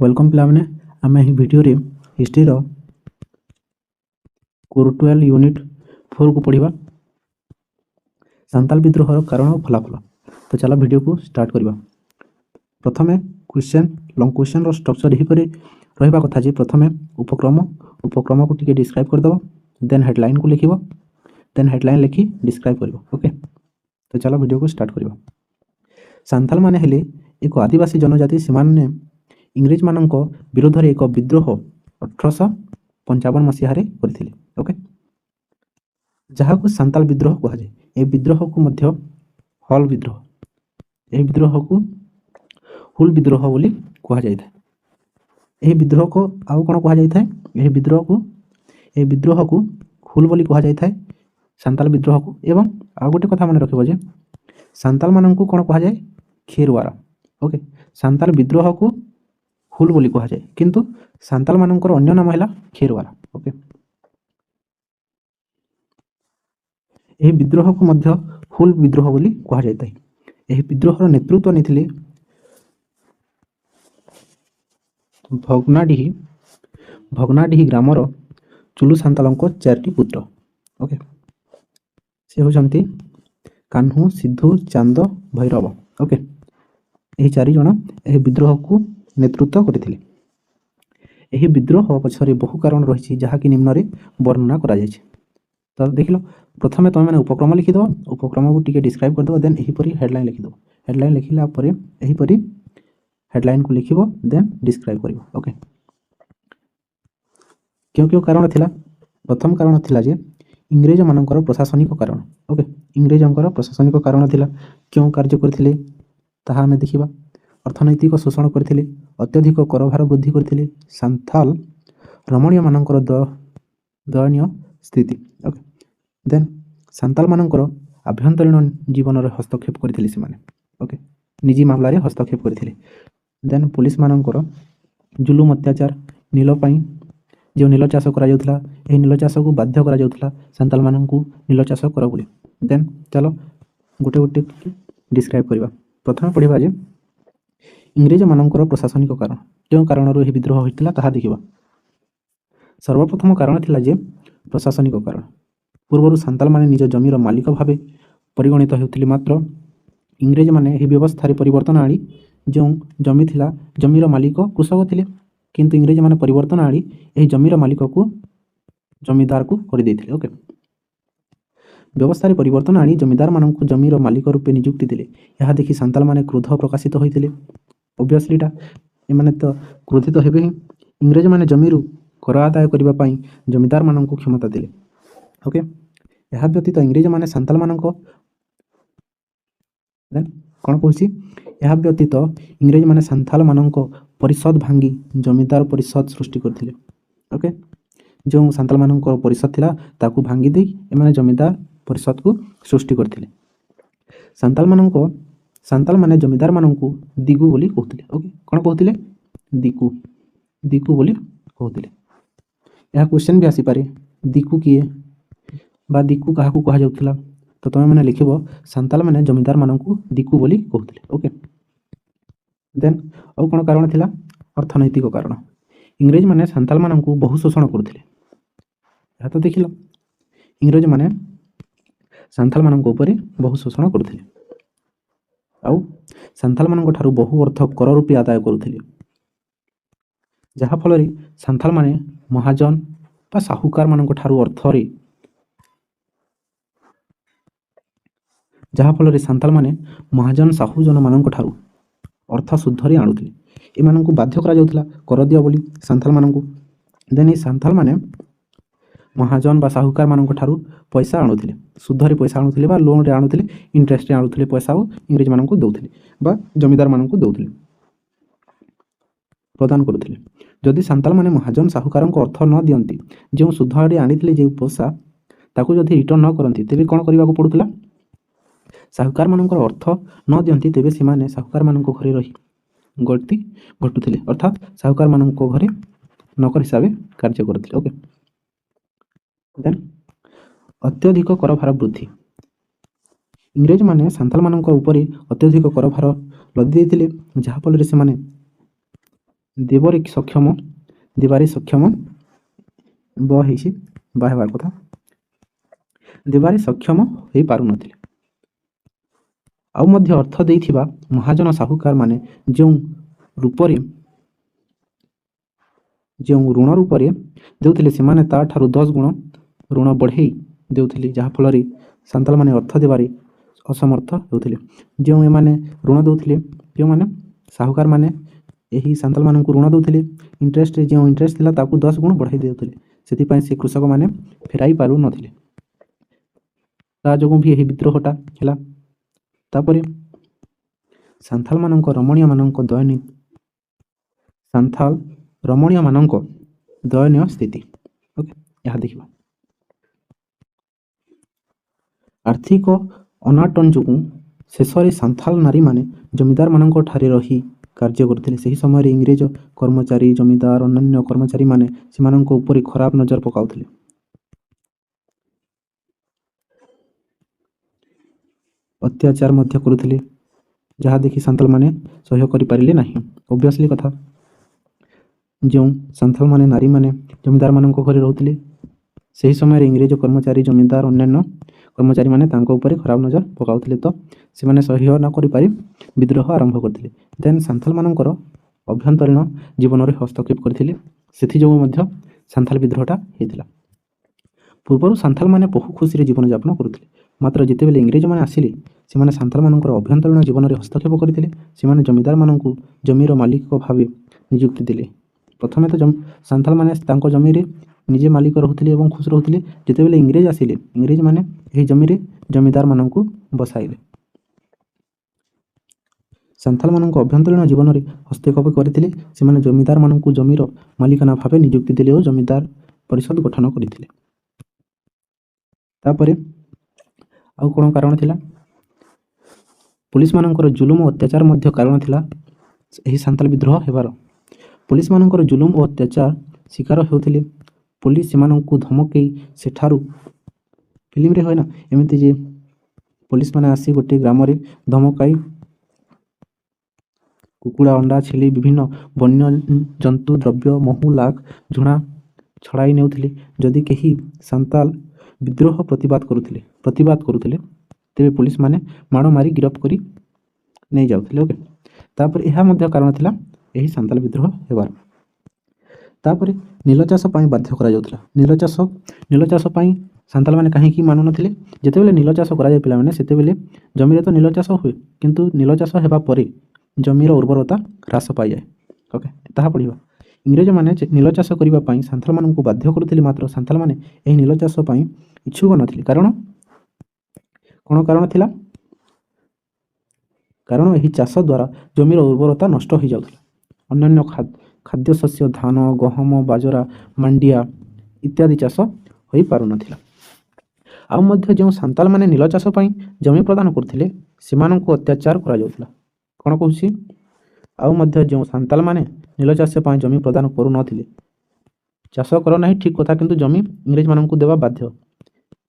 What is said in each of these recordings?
Welcome पिलाने आम ही video history core 12 unit 4 को पढ़ा सांताल विद्रोहर कारण और फलाफल। तो चलो वीडियो को स्टार्ट करवा। प्रथम क्वेश्चन लंग क्वेश्चन स्ट्रक्चर यहीपर रहा कथा जे प्रथम उपक्रम को टिके डिस्क्राइब करदेव, देन हेडलाइन को लिख, देन हेडलाइन लिखी डिस्क्राइब कर। ओके, तो चलो वीडियो को स्टार्ट करवा। सांताल माने हेले एक आदिवासी जनजाति से इंग्रेज मान विरोध में एक विद्रोह 1855 मसीह करथिले। ओके, जहाँ को सांताल विद्रोह कह जाए। ए विद्रोह को मध्य हल विद्रोह, ए विद्रोह को हुल विद्रोह बोली कह जाए। ए विद्रोह को आउ कौन कह जाए? ए विद्रोह को हुल बोली कह जाए सांताल विद्रोह को। एवं आउ गोटे कथा मन रखिबो जे सांताल मान को कौन कह जाए? खेरवारा। ओके, सांताल विद्रोह को हुल बोली कह जाए, किंतु सांताल मानकर अन्य नाम है खेरवारा। ओके, यह विद्रोह को मध्य हुल विद्रोह बोली कह जाए। यह विद्रोहर नेतृत्व नहीं भगनाडीही ग्रामर चुलू सांताल चारोटी पुत्र। ओके, से होचंती कान्हू, सिद्धू, चांद, भैरव। ओके, यही 4 जन यह विद्रोह को नेतृत्व करथिले। यही विद्रोह पछरे बहु कारण रही जहाँकि निम्न रे वर्णना करा जायछि। तो देख लो, प्रथमे तुम मैंने उपक्रम लिखिद, उपक्रम को टिके डिस्क्राइब करदेव, देन यहीपरी हेडलाइन लिखिद। हेडलाइन लिखिला परे यहीपरी हेडलाइन को लिखिबो, देन डिस्क्राइब करिवो। ओके, क्यों क्यों कारण थिला? प्रथम कारण थिला जे इंग्रेज मानकर प्रशासनिक कारण। ओके, इंग्रेजंकर प्रशासनिक कारण थिला। क्यों कार्य करथिले ताहा हमें देखिबा। अर्थनैतिक शोषण करथिले, अत्यधिक करभार वृद्धि करथिले, सांथाल रमणीय मानकर दयनीय स्थिति। ओके, देन सांताल मानकर आभ्यंतरीण जीवन रे हस्तक्षेप करथिले से माने। ओके, निजी मामला रे हस्तक्षेप करथिले। देन पुलिस मानकर जुलुम अत्याचार, नील पाई जो नील चाष करा जाउथला, एही नील चाष को बाध्य करा जाउथला सांताल माननकु नील चाष करा बोली। देन चलो गोटे गोटे डिस्क्राइब करबा। प्रथम पढ़िबा जे इंग्रेज मानकर प्रशासनिक कारण, क्यों कारण यह विद्रोह होइतिला ताहा देखिबा। सर्वप्रथम कारण थिला जे प्रशासनिक कारण। पूर्व सांताल माने निज जमीर मालिक भावे परिगणित होउथिले, मात्र इंग्रेज माने एही व्यवस्था रे परिवर्तन आनी जो जमी थिला जमीर मालिक कृषक थिले, किंतु इंग्रेज माने परिवर्तन आनी एही जमीर मालिक को जमीदार को कर देथिले। ओके, व्यवस्था रे परिवर्तन आनी जमीदार माननकु जमीर मालिक रूपे नियुक्ति दिले। यहा देखि सांताल माने क्रोध प्रकाशित होइथिले। ऑब्वियसली टा ए माने तो क्रोधित हेबे ही। इंग्रेज माने जमीरु कर आदाय करबा पई जमीदार माननकु क्षमता दिले। ओके, यहा व्यतीत इंग्रेज माने सांताल माननको देन कोन कहछि, यहा व्यतीत इंग्रेज माने सांताल माननको परिषद भांगी जमीदार परिषद सृष्टि करथिले। ओके, जो सांताल माननको परिषद थिला ताकू भांगी दे ए माने जमीदार परिषद को सृष्टि करथिले। सांताल माने जमीदार माननको दिगु बोली कहथिले। ओके, कोन कहथिले? दिकु बोली कहथिले। यह क्वेश्चन भी आसी पारे, दिकु किए बा दिकु काहाकू कहा जाउथला। तो तुम मैंने लिखिबो सांताल माने जमीदार माननको दिकु बोली कहथिले। ओके, देन और कोन कारण थिला? अर्थनैतिक कारण। इंग्रेज माने सांताल माननको बहु शोषण करथिले। या तो देखिलो, इंग्रेज माने सांताल माननको ऊपर बहु शोषण करथिले आउ सांताल माननको ठारू बहु अर्थ कर रूपे आदाय करुथिले, जहा फल रे सांताल माने महाजन बा साहुकार माननको ठारू अर्थ रे जहा फल रे सांताल माने महाजन साहुजन माननको ठारू अर्थ शुद्धरे आणुथिले। ए माननको बाध्य करा जाउथला कर दिया बोली सांताल माननको। देन ए सांताल माने महाजन बा साहुकार माननको ठारू पैसा आणुथिले, शुद्धरे पैसा आणुथिले बा लोन रे आणुथिले, इंटरेस्ट रे आणुथिले पैसा ओ इंग्रेज माननको दउथिले बा जमीदार माननको दउथिले, प्रदान करुथिले। जदि सांताल माने महाजन साहुकारनको अर्थ न दियंती, जो शुद्धरे आनिथिले जे पैसा ताकू जदि रिटर्न न करंती, तेबे कोन करिबाको पडुथला? साहुकार मानकर अर्थ न दियंती, तेबे सेमाने साहुकार माननको घरे रही गलती घटुथिले, अर्थात साहुकार माननको घरे नौकर हिसाब से कार्य करथिले। ओके, देन अत्यधिक करभार वृद्धि। इंग्रेज माने सांताल मानक ऊपर अत्यधिक कर भार लदी देथिले, जहा फल रे से माने ଦେବରେ ସକ୍ଷମ ଦେବାରେ ସକ୍ଷମ ବ ହେଇଛି ବା ହେବାର କଥା ଦେବାରେ ସକ୍ଷମ ହୋଇପାରୁନଥିଲେ। ଆଉ ମଧ୍ୟ ଅର୍ଥ ଦେଇଥିବା ମହାଜନ ସାହୁକାରମାନେ ଯେଉଁ ଋଣ ରୂପରେ ଦେଉଥିଲେ ସେମାନେ ତାଠାରୁ 10 ଗୁଣ ଋଣ ବଢ଼େଇ ଦେଉଥିଲେ, ଯାହାଫଳରେ ସାନ୍ତାଳମାନେ ଅର୍ଥ ଦେବାରେ ଅସମର୍ଥ ହେଉଥିଲେ। ଯେଉଁ ଏମାନେ ଋଣ ଦେଉଥିଲେ, ଯେଉଁମାନେ ସାହୁକାରମାନେ ଏହି ସାନ୍ତାଳମାନଙ୍କୁ ଋଣ ଦେଉଥିଲେ, ଇଣ୍ଟରେଷ୍ଟରେ ଯେଉଁ ଇଣ୍ଟରେଷ୍ଟ ଥିଲା ତାକୁ 10 ଗୁଣ ବଢ଼ାଇ ଦେଉଥିଲେ। ସେଥିପାଇଁ ସେ କୃଷକମାନେ ଫେରାଇ ପାରୁନଥିଲେ। ତା ଯୋଗୁଁ ବି ଏହି ବିଦ୍ରୋହଟା ହେଲା। ତାପରେ ସାନ୍ଥାଳମାନଙ୍କ ରମଣୀୟମାନଙ୍କ ଦୟନୀୟ ସ୍ଥିତି। ଓକେ, ଏହା ଦେଖିବା। ଆର୍ଥିକ ଅନାଟନ ଯୋଗୁଁ ଶେଷରେ ସାନ୍ଥାଳ ନାରୀମାନେ ଜମିଦାରମାନଙ୍କ ଠାରେ ରହି କାର୍ଯ୍ୟ କରୁଥିଲେ। ସେହି ସମୟରେ ଇଂରେଜ କର୍ମଚାରୀ, ଜମିଦାର, ଅନ୍ୟାନ୍ୟ କର୍ମଚାରୀମାନେ ସେମାନଙ୍କ ଉପରେ ଖରାପ ନଜର ପକାଉଥିଲେ। ଅତ୍ୟାଚାର ମଧ୍ୟ କରୁଥିଲେ, ଯାହା ଦେଖି ସାନ୍ତାଳମାନେ ସହ୍ୟ କରିପାରିଲେ ନାହିଁ। ଅବଭିୟସଲି କଥା, ଯେଉଁ ସାନ୍ତାଳମାନେ ନାରୀମାନେ ଜମିଦାରମାନଙ୍କ ଘରେ ରହୁଥିଲେ, ସେହି ସମୟରେ ଇଂରେଜ କର୍ମଚାରୀ, ଜମିଦାର, ଅନ୍ୟାନ୍ୟ କର୍ମଚାରୀମାନେ ତାଙ୍କ ଉପରେ ଖରାପ ନଜର ପକାଉଥିଲେ, ତ ସେମାନେ ସହ୍ୟ ନ କରିପାରି ବିଦ୍ରୋହ ଆରମ୍ଭ କରିଥିଲେ। ଦେନ୍ ସାନ୍ତାଳମାନଙ୍କର ଅଭ୍ୟନ୍ତରୀଣ ଜୀବନରେ ହସ୍ତକ୍ଷେପ କରିଥିଲେ। ସେଥିଯୋଗୁଁ ମଧ୍ୟ ସାନ୍ତାଳ ବିଦ୍ରୋହଟା ହେଇଥିଲା। ପୂର୍ବରୁ ସାନ୍ତାଳମାନେ ବହୁ ଖୁସିରେ ଜୀବନଯାପନ କରୁଥିଲେ, ମାତ୍ର ଯେତେବେଳେ ଇଂରେଜମାନେ ଆସିଲେ ସେମାନେ ସାନ୍ତାଳମାନଙ୍କର ଅଭ୍ୟନ୍ତରୀଣ ଜୀବନରେ ହସ୍ତକ୍ଷେପ କରିଥିଲେ। ସେମାନେ ଜମିଦାରମାନଙ୍କୁ ଜମିର ମାଲିକ ଭାବେ ନିଯୁକ୍ତି ଦେଲେ। ପ୍ରଥମେ ତ ସାନ୍ତାଳମାନେ ତାଙ୍କ ଜମିରେ ନିଜେ ମାଲିକ ରହୁଥିଲେ ଏବଂ ଖୁସି ରହୁଥିଲେ। ଯେତେବେଳେ ଇଂରେଜ ଆସିଲେ, ଇଂରେଜମାନେ ଏହି ଜମିରେ ଜମିଦାରମାନଙ୍କୁ ବସାଇଲେ। ସାନ୍ତାଳମାନଙ୍କ ଅଭ୍ୟନ୍ତରୀଣ ଜୀବନରେ ହସ୍ତକ୍ଷେପ କରିଥିଲେ। ସେମାନେ ଜମିଦାରମାନଙ୍କୁ ଜମିର ମାଲିକାନା ଭାବେ ନିଯୁକ୍ତି ଦେଲେ ଓ ଜମିଦାର ପରିଷଦ ଗଠନ କରିଥିଲେ। ତାପରେ ଆଉ କ'ଣ କାରଣ ଥିଲା? ପୋଲିସମାନଙ୍କର ଜୁଲୁମ ଓ ଅତ୍ୟାଚାର ମଧ୍ୟ କାରଣ ଥିଲା ଏହି ସାନ୍ତାଳ ବିଦ୍ରୋହ ହେବାର। ପୋଲିସମାନଙ୍କର ଜୁଲୁମ ଓ ଅତ୍ୟାଚାର ଶିକାର ହେଉଥିଲେ। ପୋଲିସ ସେମାନଙ୍କୁ ଧମକେଇ ସେଠାରୁ, ଫିଲ୍ମରେ ହୁଏ ନା ଏମିତି ଯେ ପୋଲିସମାନେ ଆସି ଗୋଟିଏ ଗ୍ରାମରେ ଧମକାଇ କୁକୁଡ଼ା, ଅଣ୍ଡା, ଛେଳି, ବିଭିନ୍ନ ବନ୍ୟ ଜନ୍ତୁ ଦ୍ରବ୍ୟ, ମହୁ, ଲାଖ, ଝୁଣା ଛଡ଼ାଇ ନେଉଥିଲେ। ଯଦି କେହି ସାନ୍ତାଳ ବିଦ୍ରୋହ ପ୍ରତିବାଦ କରୁଥିଲେ ତେବେ ପୋଲିସମାନେ ମାଡ଼ ମାରି ଗିରଫ କରି ନେଇଯାଉଥିଲେ। ଓକେ, ତାପରେ ଏହା ମଧ୍ୟ କାରଣ ଥିଲା ଏହି ସାନ୍ତାଳ ବିଦ୍ରୋହ ହେବାର। ତାପରେ ନୀଳ ଚାଷ ପାଇଁ ବାଧ୍ୟ କରାଯାଉଥିଲା। ନୀଳ ଚାଷ ପାଇଁ ସାନ୍ତାଳମାନେ କାହିଁକି ମାନୁନଥିଲେ? ଯେତେବେଳେ ନୀଳ ଚାଷ କରାଯାଏ ପିଲାମାନେ, ସେତେବେଳେ ଜମିରେ ତ ନୀଳ ଚାଷ ହୁଏ, କିନ୍ତୁ ନୀଳ ଚାଷ ହେବା ପରେ ଜମିର ଉର୍ବରତା ହ୍ରାସ ପାଇଯାଏ। ଓକେ, ତାହା ପଢ଼ିବା। ଇଂରେଜମାନେ ନୀଳ ଚାଷ କରିବା ପାଇଁ ସାନ୍ତାଳମାନଙ୍କୁ ବାଧ୍ୟ କରୁଥିଲେ, ମାତ୍ର ସାନ୍ତାଳମାନେ ଏହି ନୀଳ ଚାଷ ପାଇଁ ଇଚ୍ଛୁକ ନଥିଲେ। କ'ଣ କାରଣ ଥିଲା? କାରଣ ଏହି ଚାଷ ଦ୍ୱାରା ଜମିର ଉର୍ବରତା ନଷ୍ଟ ହୋଇଯାଉଥିଲା। ଅନ୍ୟାନ୍ୟ ଖାଦ୍ୟଶସ୍ୟ, ଧାନ, ଗହମ, ବାଜରା, ମାଣ୍ଡିଆ ଇତ୍ୟାଦି ଚାଷ ହୋଇପାରୁନଥିଲା। ଆଉ ମଧ୍ୟ ଯେଉଁ ସାନ୍ତାଳମାନେ ନୀଳ ଚାଷ ପାଇଁ ଜମି ପ୍ରଦାନ କରୁଥିଲେ, ସେମାନଙ୍କୁ ଅତ୍ୟାଚାର କରାଯାଉଥିଲା। କ'ଣ କହୁଛି? ଆଉ ମଧ୍ୟ ଯେଉଁ ସାନ୍ତାଳମାନେ ନୀଳ ଚାଷ ପାଇଁ ଜମି ପ୍ରଦାନ କରୁନଥିଲେ, ଚାଷ କର ନାହିଁ ଠିକ୍ କଥା, କିନ୍ତୁ ଜମି ଇଂରେଜମାନଙ୍କୁ ଦେବା ବାଧ୍ୟ,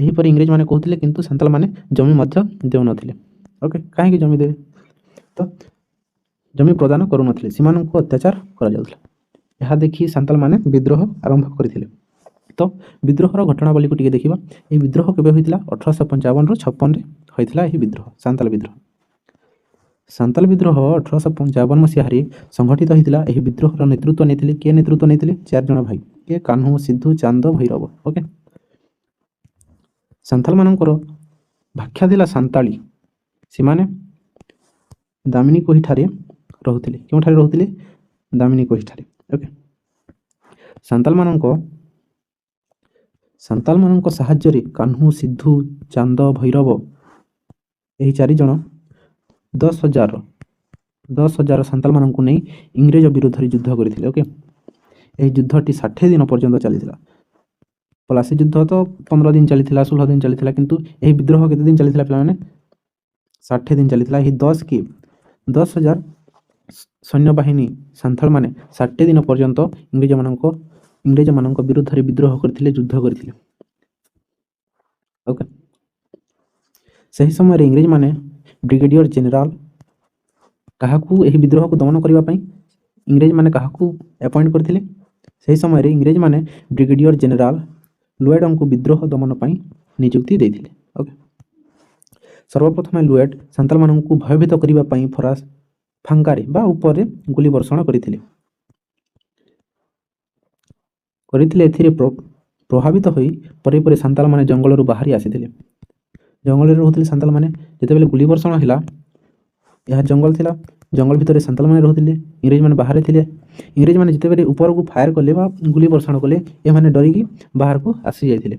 ଏହିପରି ଇଂରେଜମାନେ କହୁଥିଲେ, କିନ୍ତୁ ସାନ୍ତାଳମାନେ ଜମି ମଧ୍ୟ ଦେଉନଥିଲେ। ଓକେ, କାହିଁକି ଜମି ଦେବେ? ତ ଜମି ପ୍ରଦାନ କରୁନଥିଲେ, ସେମାନଙ୍କୁ ଅତ୍ୟାଚାର କରାଯାଉଥିଲା। ଏହା ଦେଖି ସାନ୍ତାଳମାନେ ବିଦ୍ରୋହ ଆରମ୍ଭ କରିଥିଲେ। ତ ବିଦ୍ରୋହର ଘଟଣାବଳୀକୁ ଟିକେ ଦେଖିବା। ଏହି ବିଦ୍ରୋହ କେବେ ହୋଇଥିଲା? 1855ରୁ 56ରେ ହୋଇଥିଲା ଏହି ବିଦ୍ରୋହ, ସାନ୍ତାଳ ବିଦ୍ରୋହ। ସାନ୍ତାଳ ବିଦ୍ରୋହ 1855 ମସିହାରେ ସଂଘଟିତ ହୋଇଥିଲା। ଏହି ବିଦ୍ରୋହର ନେତୃତ୍ୱ ନେଇଥିଲେ କିଏ? ନେତୃତ୍ୱ ନେଇଥିଲେ 4 ଜଣ ଭାଇ। କିଏ? କାହ୍ନୁ, ସିଦ୍ଧୁ, ଚାନ୍ଦ, ଭୈରବ। ଓକେ, ସାନ୍ତାଳମାନଙ୍କର ଭାଷା ଥିଲା ସାନ୍ତାଳୀ। ସେମାନେ ଦାମିନୀକୋହିଠାରେ ରହୁଥିଲେ। କେଉଁଠାରେ ରହୁଥିଲେ? ଦାମିନୀକୋହିଠାରେ। ଓକେ, ସାନ୍ତାଳମାନଙ୍କ ସାହାଯ୍ୟରେ କାହ୍ନୁ, ସିଦ୍ଧୁ, ଚାନ୍ଦ, ଭୈରବ ଏହି 4 ଜଣ 10,000 ସାନ୍ତାଳମାନଙ୍କୁ ନେଇ ଇଂରେଜ ବିରୁଦ୍ଧରେ ଯୁଦ୍ଧ କରିଥିଲେ। ଓକେ, ଏହି ଯୁଦ୍ଧଟି 60 ଦିନ ପର୍ଯ୍ୟନ୍ତ ଚାଲିଥିଲା। ପଲାସି ଯୁଦ୍ଧ ତ 15 ଦିନ ଚାଲିଥିଲା, 16 ଦିନ ଚାଲିଥିଲା, କିନ୍ତୁ ଏହି ବିଦ୍ରୋହ କେତେ ଦିନ ଚାଲିଥିଲା ପିଲାମାନେ? 60 ଦିନ ଚାଲିଥିଲା। ଏହି 10,000 ସୈନ୍ୟବାହିନୀ ସାନ୍ତାଳମାନେ 60 ଦିନ ପର୍ଯ୍ୟନ୍ତ ଇଂରେଜମାନଙ୍କ ବିରୁଦ୍ଧରେ ବିଦ୍ରୋହ କରିଥିଲେ, ଯୁଦ୍ଧ କରିଥିଲେ। ଓକେ, ସେହି ସମୟରେ ଇଂରେଜମାନେ ବ୍ରିଗେଡିୟର ଜେନେରାଲ କାହାକୁ ଏହି ବିଦ୍ରୋହକୁ ଦମନ କରିବା ପାଇଁ इंग्रेजମାନେ କାହାକୁ ଆପଏଣ୍ଟ କରିଥିଲେ ସେହି ସମୟରେ इंग्रेजମାନେ ବ୍ରିଗେଡିୟର ଜେନେରାଲ ଲୁଏଡଙ୍କୁ ବିଦ୍ରୋହ ଦମନ ପାଇଁ ନିଯୁକ୍ତି ଦେଇଥିଲେ। ଓକେ, ସର୍ବପ୍ରଥମେ ଲୁଏଡ ସାନ୍ତାଲମାନଙ୍କୁ ଭୟଭୀତ କରିବା ପାଇଁ ଫାଙ୍କାରେ ବା ଉପରେ ଗୁଳି ବର୍ଷଣ କରିଥିଲେ। ଏଥିରେ ପ୍ରଭାବିତ ହୋଇ ପରେ ପରେ ସାନ୍ତାଲମାନେ ଜଙ୍ଗଲରୁ ବାହାରି ଆସିଥିଲେ। ଜଙ୍ଗଲରେ ରହୁଥିଲେ ସାନ୍ତାଲମାନେ। ଯେତେବେଳେ ଗୁଳି ବର୍ଷଣ ହେଲା, ଏହା ଜଙ୍ଗଲ ଥିଲା, ଜଙ୍ଗଲ ଭିତରେ ସାନ୍ତାଲମାନେ ରହୁଥିଲେ, ଇଂରେଜମାନେ ବାହାରେ ଥିଲେ। ଇଂରେଜମାନେ ଯେତେବେଳେ ଉପରକୁ ଫାୟାର କଲେ ବା ଗୁଳି ବର୍ଷଣ କଲେ, ଏମାନେ ଡରିକି ବାହାରକୁ ଆସିଯାଇଥିଲେ।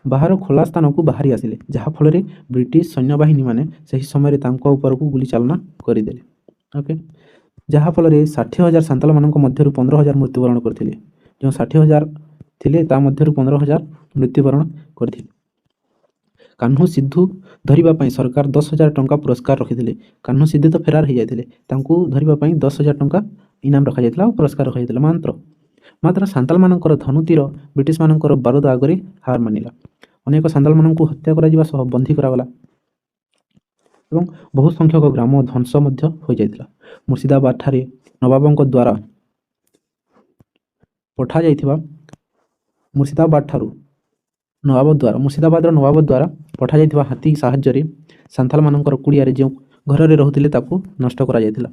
ବାହାର ଖୋଲା ସ୍ଥାନକୁ ବାହାରି ଆସିଲେ, ଯାହାଫଳରେ ବ୍ରିଟିଶ ସୈନ୍ୟବାହିନୀମାନେ ସେହି ସମୟରେ ତାଙ୍କ ଉପରକୁ ଗୁଳି ଚାଳନା କରିଦେଲେ। ଓକେ, ଯାହାଫଳରେ 60,000 ସାନ୍ତାଲମାନଙ୍କ ମଧ୍ୟରୁ 15,000 ମୃତ୍ୟୁବରଣ କରିଥିଲେ। ଯେଉଁ 60,000 ଥିଲେ ତା ମଧ୍ୟରୁ 15,000 ମୃତ୍ୟୁବରଣ କରିଥିଲେ। କାହ୍ନୁ ସିଦ୍ଧୁ ଧରିବା ପାଇଁ ସରକାର 10,000 ଟଙ୍କା ପୁରସ୍କାର ରଖିଥିଲେ। କାହ୍ନୁ ସିଦ୍ଧୁ ତ ଫେରାର ହେଇଯାଇଥିଲେ, ତାଙ୍କୁ ଧରିବା ପାଇଁ 10,000 ଟଙ୍କା ଇନାମ ରଖାଯାଇଥିଲା ଆଉ ପୁରସ୍କାର ରଖାଯାଇଥିଲା। ମାତ୍ର ସାନ୍ତାଲମାନଙ୍କର ଧନୁତୀର ବ୍ରିଟିଶମାନଙ୍କର ବାରୁଦ ଆଗରେ ହାର ମାନିଲା। ଅନେକ ସାନ୍ତାଲମାନଙ୍କୁ ହତ୍ୟା କରାଯିବା ସହ ବନ୍ଦୀ କରାଗଲା ଏବଂ ବହୁ ସଂଖ୍ୟକ ଗ୍ରାମ ଧ୍ୱଂସ ମଧ୍ୟ ହୋଇଯାଇଥିଲା। ମୁର୍ଶିଦାବାଦଠାରେ ନବାବଙ୍କ ଦ୍ୱାରା ପଠାଯାଇଥିବା ମୁର୍ଶିଦାବାଦର ନବାବ ଦ୍ୱାରା ପଠାଯାଇଥିବା ହାତୀ ସାହାଯ୍ୟରେ ସାନ୍ତାଲମାନଙ୍କର କୁଡ଼ିଆରେ ଯେଉଁ ଘରରେ ରହୁଥିଲେ ତାକୁ ନଷ୍ଟ କରାଯାଇଥିଲା।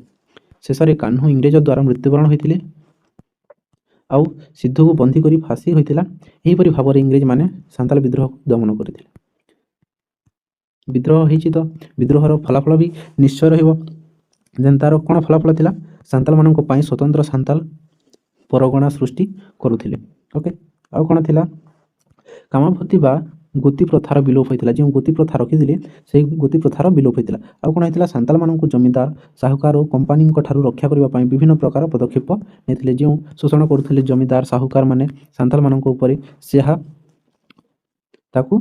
ଶେଷରେ କାହ୍ନୁ ଇଂରେଜ ଦ୍ୱାରା ମୃତ୍ୟୁବରଣ ହୋଇଥିଲେ ଆଉ ସିଦ୍ଧୁକୁ ବନ୍ଦୀ କରି ଫାଶୀ ହୋଇଥିଲା। ଏହିପରି ଭାବରେ ଇଂରେଜମାନେ ସାନ୍ତାଲ ବିଦ୍ରୋହକୁ ଦମନ କରିଥିଲେ। ବିଦ୍ରୋହ ହେଇଛି ତ ବିଦ୍ରୋହର ଫଳାଫଳ ବି ନିଶ୍ଚୟ ରହିବ। ଦେନ୍ ତାର କ'ଣ ଫଳାଫଳ ଥିଲା? ସାନ୍ତାଲମାନଙ୍କ ପାଇଁ ସ୍ୱତନ୍ତ୍ର ସାନ୍ତାଲ ପରଗଣା ସୃଷ୍ଟି କରୁଥିଲେ। ଓକେ, ଆଉ କ'ଣ ଥିଲା? କାମାଭର୍ତ୍ତି ବା ଗୋତି ପ୍ରଥାର ବିଲୋପ ହୋଇଥିଲା। ଯେଉଁ ଗୋତି ପ୍ରଥା ରଖିଥିଲେ ସେହି ଗୋତି ପ୍ରଥାର ବିଲୋପ ହୋଇଥିଲା। ଆଉ କ'ଣ ହେଇଥିଲା? ସାନ୍ତାଲମାନଙ୍କୁ ଜମିଦାର, ସାହୁକାର ଓ କମ୍ପାନୀଙ୍କ ଠାରୁ ରକ୍ଷା କରିବା ପାଇଁ ବିଭିନ୍ନ ପ୍ରକାର ପଦକ୍ଷେପ ନେଇଥିଲେ। ଯେଉଁ ଶୋଷଣ କରୁଥିଲେ ଜମିଦାର, ସାହୁକାରମାନେ ସାନ୍ତାଲମାନଙ୍କ ଉପରେ, ତାକୁ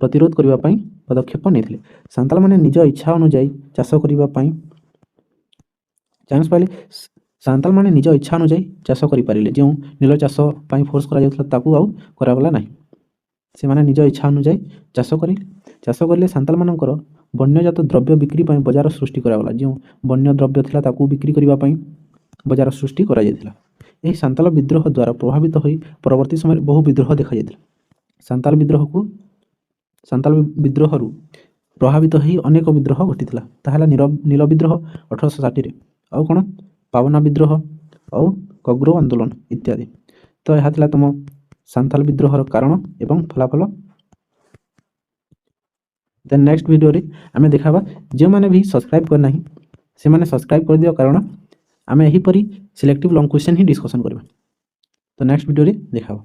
ପ୍ରତିରୋଧ କରିବା ପାଇଁ ପଦକ୍ଷେପ ନେଇଥିଲେ। ସାନ୍ତାଲମାନେ ନିଜ ଇଚ୍ଛା ଅନୁଯାୟୀ ଚାଷ କରିବା ପାଇଁ ଚାନ୍ସ ପାଇଲେ। ସାନ୍ତାଲମାନେ ନିଜ ଇଚ୍ଛା ଅନୁଯାୟୀ ଚାଷ କରିପାରିଲେ। ଯେଉଁ ନୀଳ ଚାଷ ପାଇଁ ଫୋର୍ସ କରାଯାଉଥିଲା ତାକୁ ଆଉ କରାଗଲା ନାହିଁ। ସେମାନେ ନିଜ ଇଚ୍ଛା ଅନୁଯାୟୀ ଚାଷ କରିଲେ। ସାନ୍ତାଲମାନଙ୍କର ବନ୍ୟଜାତ ଦ୍ରବ୍ୟ ବିକ୍ରି ପାଇଁ ବଜାର ସୃଷ୍ଟି କରାଗଲା। ଯେଉଁ ବନ୍ୟ ଦ୍ରବ୍ୟ ଥିଲା ତାକୁ ବିକ୍ରି କରିବା ପାଇଁ ବଜାର ସୃଷ୍ଟି କରାଯାଇଥିଲା। ଏହି ସାନ୍ତାଲ ବିଦ୍ରୋହ ଦ୍ୱାରା ପ୍ରଭାବିତ ହୋଇ ପରବର୍ତ୍ତୀ ସମୟରେ ବହୁ ବିଦ୍ରୋହ ଦେଖାଯାଇଥିଲା। ସାନ୍ତାଲ ବିଦ୍ରୋହରୁ ପ୍ରଭାବିତ ହୋଇ ଅନେକ ବିଦ୍ରୋହ ଘଟିଥିଲା। ତାହା ହେଲା ନୀଳ ବିଦ୍ରୋହ 1860ରେ, ଆଉ କ'ଣ ପାବନା ବିଦ୍ରୋହ ଆଉ କଗ୍ରୋ ଆନ୍ଦୋଳନ ଇତ୍ୟାଦି। ତ ଏହା ଥିଲା ତୁମ ସାନ୍ତାଲ ବିଦ୍ରୋହର କାରଣ ଏବଂ ଫଳାଫଳ। ଦେନ୍ ନେକ୍ସଟ ଭିଡ଼ିଓରେ ଆମେ ଦେଖାବା। ଯେଉଁମାନେ ବି ସବସ୍କ୍ରାଇବ୍ କରିନାହିଁ ସେମାନେ ସବସ୍କ୍ରାଇବ୍ କରିଦିଅ, କାରଣ ଆମେ ଏହିପରି ସିଲେକ୍ଟିଭ୍ ଲଙ୍ଗ୍ କ୍ୱେଶ୍ଚନ୍ ହିଁ ଡିସ୍କସନ୍ କରିବା। ତ ନେକ୍ସଟ ଭିଡ଼ିଓରେ ଦେଖାବା।